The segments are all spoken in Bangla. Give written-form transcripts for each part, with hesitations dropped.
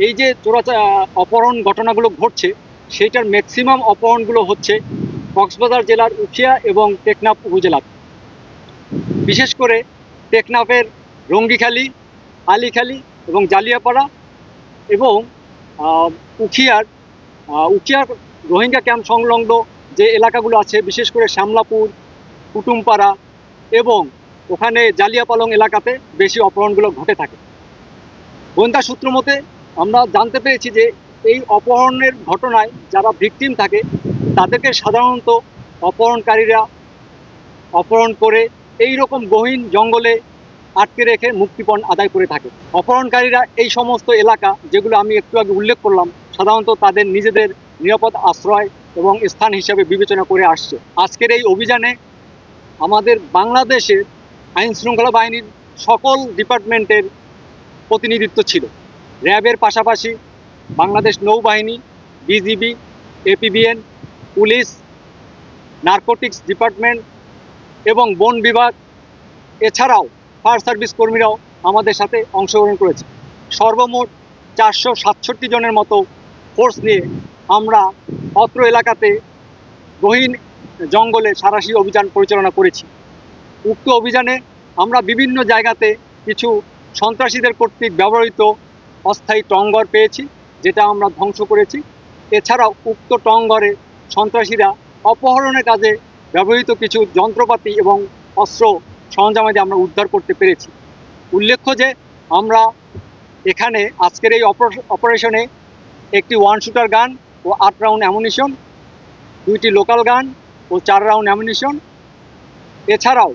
এই যে অপহরণ ঘটনাগুলো ঘটছে, সেইটার ম্যাক্সিমাম অপহরণগুলো হচ্ছে কক্সবাজার জেলার উখিয়া এবং টেকনাফ উপজেলাতে। বিশেষ করে টেকনাফের রঙ্গিখালি, আলীখালি এবং জালিয়াপাড়া এবং উখিয়ার উখিয়ার রোহিঙ্গা ক্যাম্প সংলগ্ন যে এলাকাগুলো আছে, বিশেষ করে শ্যামলাপুর, কুটুমপাড়া এবং ওখানে জালিয়াপালং এলাকাতে বেশি অপহরণগুলো ঘটে থাকে। গোয়েন্দা সূত্র মতে আমরা জানতে পেরেছি যে এই অপহরণের ঘটনায় যারা ভিকটিম থাকে তাদেরকে সাধারণত অপহরণকারীরা অপহরণ করে এই রকম গহীন জঙ্গলে আটকে রেখে মুক্তিপণ আদায় করে থাকে। অপহরণকারীরা এই সমস্ত এলাকা, যেগুলো আমি একটু আগে উল্লেখ করলাম, সাধারণত তাদের নিজেদের নিরাপদ আশ্রয় এবং স্থান হিসাবে বিবেচনা করে আসছে। আজকের এই অভিযানে আমাদের বাংলাদেশের আইন শৃঙ্খলা বাহিনীর সকল ডিপার্টমেন্টের প্রতিনিধিত্ব ছিল। র্যাবের পাশাপাশি বাংলাদেশ নৌবাহিনী, BGB, APBN, police, narcotics department এবং বন বিভাগ, এছাড়াও ফায়ার সার্ভিস কর্মীরাও আমাদের সাথে অংশগ্রহণ করেছে। সর্বমোট 467 জনের মতো ফোর্স নিয়ে আমরা অত্র এলাকাতে গহীন জঙ্গলে সাঁড়াশি অভিযান পরিচালনা করেছি। উক্ত অভিযানে আমরা বিভিন্ন জায়গাতে কিছু সন্ত্রাসীদের কর্তৃক ব্যবহৃত অস্থায়ী টংঘর পেয়েছি, যেটা আমরা ধ্বংস করেছি। এছাড়াও উক্ত টংঘরে সন্ত্রাসীরা অপহরণের কাজে ব্যবহৃত কিছু যন্ত্রপাতি এবং অস্ত্র সরঞ্জামাদি আমরা উদ্ধার করতে পেরেছি। উল্লেখ্য যে আমরা এখানে আজকের এই অপারেশনে একটি 1 শুটার গান ও 8 রাউন্ড অ্যামুনিশন, 2টি লোকাল গান ও 4 রাউন্ড অ্যামুনিশন, এছাড়াও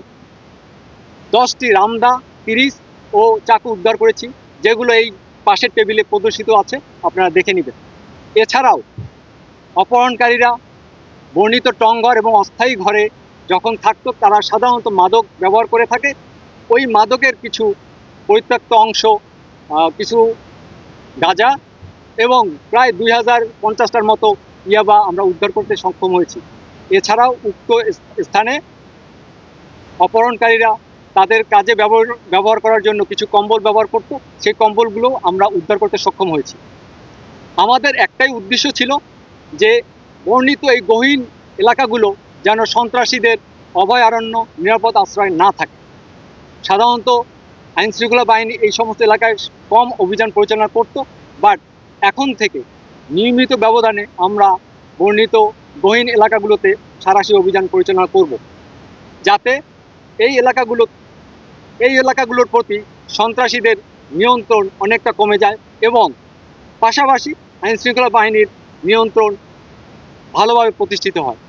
10টি রামদা, 30 ও চাকু উদ্ধার করেছি, যেগুলো এই পাশের টেবিলে প্রদর্শিত আছে, আপনারা দেখে নেবেন। এছাড়াও অপহরণকারীরা বর্ণিত টংঘর এবং অস্থায়ী ঘরে যখন থাকতো, তারা সাধারণত মাদক ব্যবহার করে থাকে। ওই মাদকের কিছু পরিত্যক্ত অংশ, কিছু গাঁজা এবং প্রায় 2050টার মতো ইয়াবা আমরা উদ্ধার করতে সক্ষম হয়েছি। এছাড়াও উক্ত স্থানে অপহরণকারীরা তাদের কাজে ব্যবহার করার জন্য কিছু কম্বল ব্যবহার করত, সেই কম্বলগুলো আমরা উদ্ধার করতে সক্ষম হয়েছি। আমাদের একটাই উদ্দেশ্য ছিল যে বর্ণিত এই গহীন এলাকাগুলো যেন সন্ত্রাসীদের অভয়ারণ্য, নিরাপদ আশ্রয় না থাকে। সাধারণত আইনশৃঙ্খলা বাহিনী এই সমস্ত এলাকায় কম অভিযান পরিচালনা করত, বাট এখন থেকে নিয়মিত ব্যবধানে আমরা বর্ণিত গহীন এলাকাগুলোতে সাঁড়াশি অভিযান পরিচালনা করব, যাতে এই এলাকাগুলোর প্রতি সন্ত্রাসীদের নিয়ন্ত্রণ অনেকটা কমে যায় এবং পাশাপাশি আইনশৃঙ্খলা বাহিনীর নিয়ন্ত্রণ ভালোভাবে প্রতিষ্ঠিত হয়।